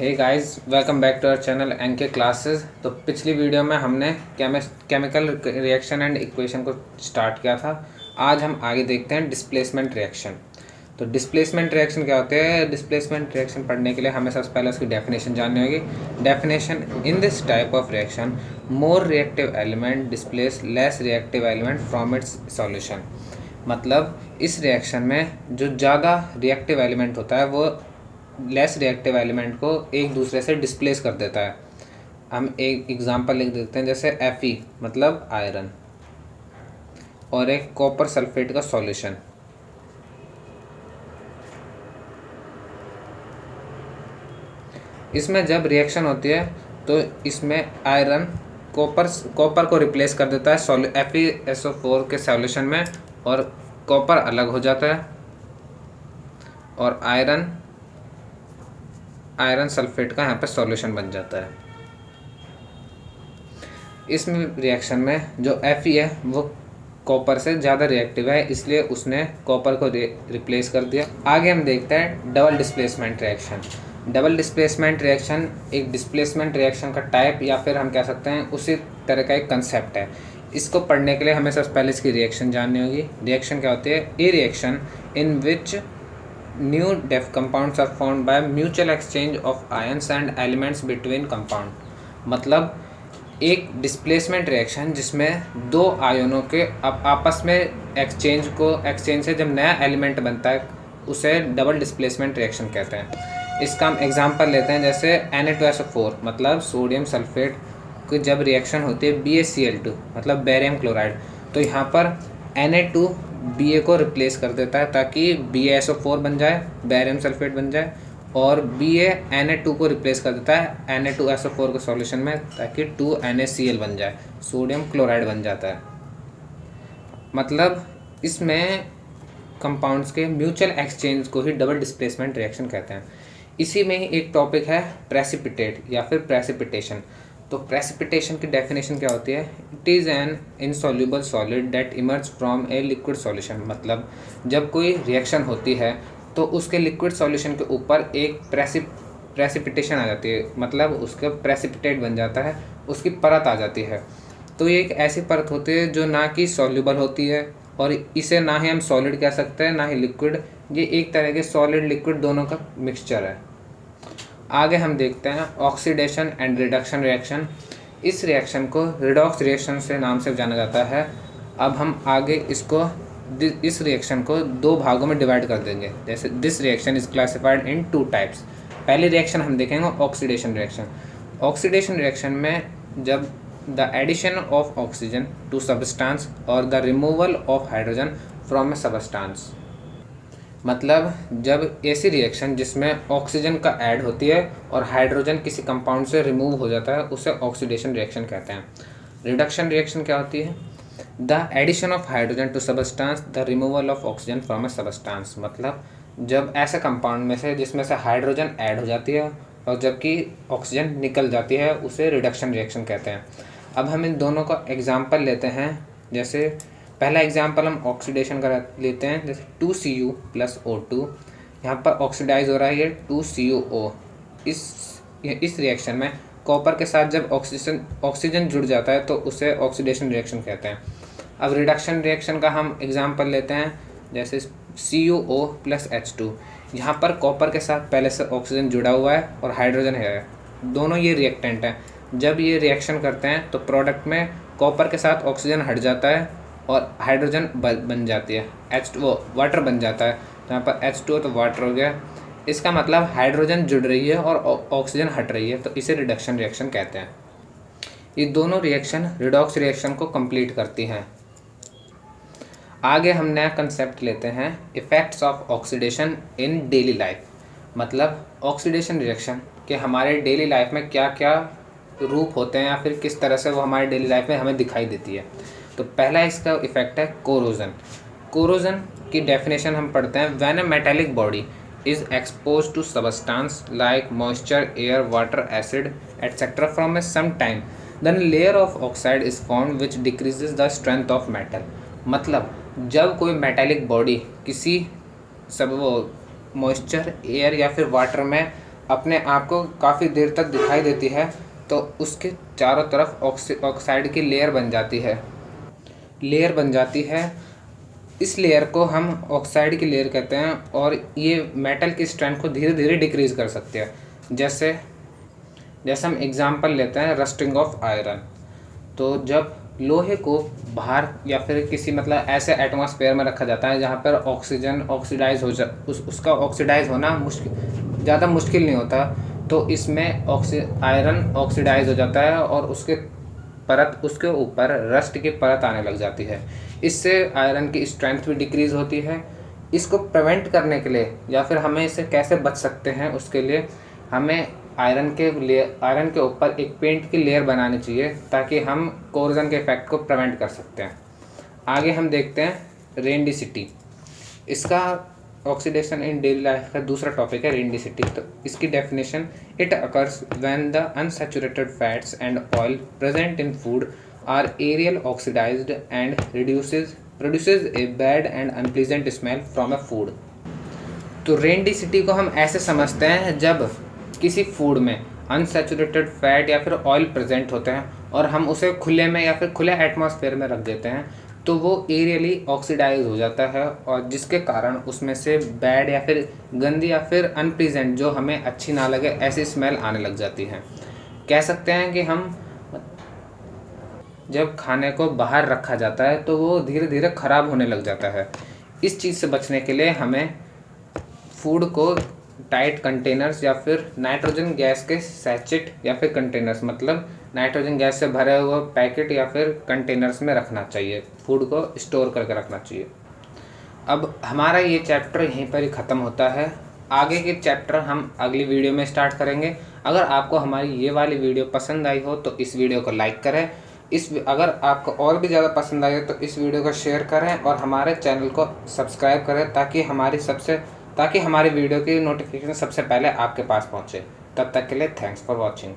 Hey guys, welcome back to our channel NK classes. तो पिछली video में हमने केमिकल रिएक्शन एंड इक्वेशन को स्टार्ट किया था। आज हम आगे देखते हैं डिस्प्लेसमेंट रिएक्शन। तो डिस्प्लेसमेंट रिएक्शन क्या होते हैं? डिस्प्लेसमेंट रिएक्शन पढ़ने के लिए हमें सबसे पहले उसकी डेफिनेशन जाननी होगी। Definition: in this type of reaction more reactive element displace less reactive element from its solution. मतलब इस रिएक्शन में जो ज़्यादा रिएक्टिव एलिमेंट होता है वो लेस रिएक्टिव एलिमेंट को एक दूसरे से डिस्प्लेस कर देता है। हम एक एग्जांपल लिख देते हैं, जैसे Fe मतलब आयरन और एक कॉपर सल्फेट का सॉल्यूशन। इसमें जब रिएक्शन होती है तो इसमें आयरन कॉपर को रिप्लेस कर देता है FeSO4 के सॉल्यूशन में, और कॉपर अलग हो जाता है और आयरन सल्फेट का यहाँ पे सॉल्यूशन बन जाता है। इसमें रिएक्शन में जो Fe है वो कॉपर से ज़्यादा रिएक्टिव है, इसलिए उसने कॉपर को रिप्लेस कर दिया। आगे हम देखते हैं double displacement reaction. Double displacement reaction एक डिस्प्लेसमेंट रिएक्शन का टाइप या फिर हम कह सकते हैं उसी तरह का एक कंसेप्ट है। इसको पढ़ने के लिए हमें सबसे पहले इसकी रिएक्शन जाननी होगी। रिएक्शन क्या होती है? ए reaction in which new def compounds are formed by mutual exchange of ions and elements between compound। मतलब एक डिस्प्लेसमेंट रिएक्शन जिसमें दो आयनों के आपस में एक्सचेंज से जब नया एलिमेंट बनता है उसे डबल डिस्प्लेसमेंट रिएक्शन कहते हैं। इसका हम एग्जांपल लेते हैं, जैसे Na2SO4 मतलब सोडियम सल्फेट की जब रिएक्शन होती है BaCl2 मतलब बेरियम क्लोराइड, तो यहाँ पर Na2 Ba को रिप्लेस कर देता है ताकि BaSO4 बन जाए, बेरियम सल्फेट बन जाए, और Ba Na2 को रिप्लेस कर देता है Na2SO4 के सॉल्यूशन में ताकि 2NaCl बन जाए, सोडियम क्लोराइड बन जाता है। मतलब इसमें कंपाउंड्स के म्यूचुअल एक्सचेंज को ही डबल डिस्प्लेसमेंट रिएक्शन कहते हैं। इसी में ही एक टॉपिक है प्रेसिपिटेट या फिर प्रेसिपिटेशन। तो प्रेसिपिटेशन की डेफिनेशन क्या होती है? It is an insoluble solid that emerge from a liquid solution. मतलब जब कोई रिएक्शन होती है तो उसके लिक्विड सॉल्यूशन के ऊपर एक प्रेसिपिटेशन आ जाती है, मतलब उसका प्रेसिपिटेट बन जाता है, उसकी परत आ जाती है। तो ये एक ऐसी परत होती है जो ना कि सॉल्यूबल होती है और इसे ना ही हम सॉलिड कह सकते हैं ना ही लिक्विड। ये एक तरह के सॉलिड लिक्विड दोनों का मिक्सचर है। आगे हम देखते हैं ऑक्सीडेशन एंड रिडक्शन रिएक्शन। इस रिएक्शन को रिडॉक्स रिएक्शन से नाम से जाना जाता है। अब हम आगे इस रिएक्शन को दो भागों में डिवाइड कर देंगे। जैसे this reaction is classified in two types. पहली रिएक्शन हम देखेंगे ऑक्सीडेशन रिएक्शन। ऑक्सीडेशन रिएक्शन में जब the addition of oxygen to substance और the removal of hydrogen from a substance. मतलब जब ऐसी रिएक्शन जिसमें ऑक्सीजन का ऐड होती है और हाइड्रोजन किसी कंपाउंड से रिमूव हो जाता है उसे ऑक्सीडेशन रिएक्शन कहते हैं। रिडक्शन रिएक्शन क्या होती है? The addition of hydrogen to substance the removal of oxygen from a substance. मतलब जब ऐसे कंपाउंड में से जिसमें से हाइड्रोजन ऐड हो जाती है और जबकि ऑक्सीजन निकल जाती है उसे रिडक्शन रिएक्शन कहते हैं। अब हम इन दोनों का एग्जाम्पल लेते हैं। जैसे पहला एग्जाम्पल हम ऑक्सीडेशन का लेते हैं, जैसे 2Cu + O2। यहाँ पर ऑक्सीडाइज हो रहा है ये 2CuO। इस रिएक्शन में कॉपर के साथ जब ऑक्सीजन जुड़ जाता है तो उसे ऑक्सीडेशन रिएक्शन कहते हैं। अब रिडक्शन रिएक्शन का हम एग्जाम्पल लेते हैं, जैसे CuO + H2। यहाँ पर कॉपर के साथ पहले से ऑक्सीजन जुड़ा हुआ है और हाइड्रोजन है, दोनों ये रिएक्टेंट हैं। जब ये रिएक्शन करते हैं तो प्रोडक्ट में कॉपर के साथ ऑक्सीजन हट जाता है और हाइड्रोजन बन जाती है, H2O वाटर बन जाता है। यहाँ पर H2O तो वाटर हो गया। इसका मतलब हाइड्रोजन जुड़ रही है और ऑक्सीजन हट रही है, तो इसे रिडक्शन रिएक्शन कहते हैं। ये दोनों रिएक्शन रिडॉक्स रिएक्शन को कंप्लीट करती हैं। आगे हम नया कंसेप्ट लेते हैं, effects of oxidation in daily life. मतलब ऑक्सीडेशन रिएक्शन के हमारे डेली लाइफ में क्या क्या रूप होते हैं या फिर किस तरह से वो हमारे डेली लाइफ में हमें दिखाई देती है। तो पहला इसका इफेक्ट है कोरोजन। कोरोजन की डेफिनेशन हम पढ़ते हैं, when a metallic body is expose to substance like moisture, air, water, acid etcetera from a some time then layer of oxide is formed which decreases the strength of metal. मतलब जब कोई metallic body किसी moisture, air या फिर water में अपने आप को काफ़ी देर तक दिखाई देती है तो उसके चारों तरफ ऑक्साइड की लेयर बन जाती है। इस लेयर को हम ऑक्साइड की लेयर कहते हैं और ये मेटल की स्ट्रेंथ को धीरे धीरे डिक्रीज़ कर सकते हैं। जैसे हम एग्जांपल लेते हैं रस्टिंग ऑफ आयरन। तो जब लोहे को बाहर या फिर किसी मतलब ऐसे एटमॉस्फेयर में रखा जाता है जहाँ पर ऑक्सीजन ऑक्सीडाइज हो उसका ऑक्सीडाइज होना ज़्यादा मुश्किल नहीं होता, तो इसमें आयरन ऑक्सीडाइज हो जाता है और उसके ऊपर रस्ट की परत आने लग जाती है। इससे आयरन की स्ट्रेंथ भी डिक्रीज़ होती है। इसको प्रिवेंट करने के लिए या फिर हमें इससे कैसे बच सकते हैं, उसके लिए हमें आयरन के ऊपर एक पेंट की लेयर बनानी चाहिए ताकि हम कोरोजन के इफेक्ट को प्रिवेंट कर सकते हैं। आगे हम देखते हैं रेनडिसिटी। इसका ऑक्सीडेशन इन डेली लाइफ का दूसरा टॉपिक है रेनडिसिटी। तो इसकी definition, it occurs when the unsaturated fats and oil present in food are aerial oxidized and produces a bad and unpleasant smell from a food. तो रेनडिसिटी को हम ऐसे समझते हैं, जब किसी फूड में अनसैचुरेटेड फैट या फिर ऑयल प्रेजेंट होते हैं और हम उसे खुले में या फिर खुले एटमॉस्फेयर में रख देते हैं तो वो एरियली ऑक्सीडाइज हो जाता है और जिसके कारण उसमें से बैड या फिर गंदी या फिर अनप्लीजेंट, जो हमें अच्छी ना लगे, ऐसी स्मेल आने लग जाती है। कह सकते हैं कि हम जब खाने को बाहर रखा जाता है तो वो धीरे धीरे ख़राब होने लग जाता है। इस चीज़ से बचने के लिए हमें फूड को टाइट कंटेनर्स या फिर नाइट्रोजन गैस के सैचेट या फिर कंटेनर्स, मतलब नाइट्रोजन गैस से भरे हुए पैकेट या फिर कंटेनर्स में रखना चाहिए। फूड को स्टोर करके रखना चाहिए। अब हमारा ये चैप्टर यहीं पर ही ख़त्म होता है। आगे के चैप्टर हम अगली वीडियो में स्टार्ट करेंगे। अगर आपको हमारी ये वाली वीडियो पसंद आई हो तो इस वीडियो को लाइक करें। अगर आपको और भी ज़्यादा पसंद आई हो तो इस वीडियो को शेयर करें और हमारे चैनल को सब्सक्राइब करें ताकि हमारी वीडियो की नोटिफिकेशन सबसे पहले आपके पास पहुंचे। तब तक के लिए थैंक्स फॉर वॉचिंग।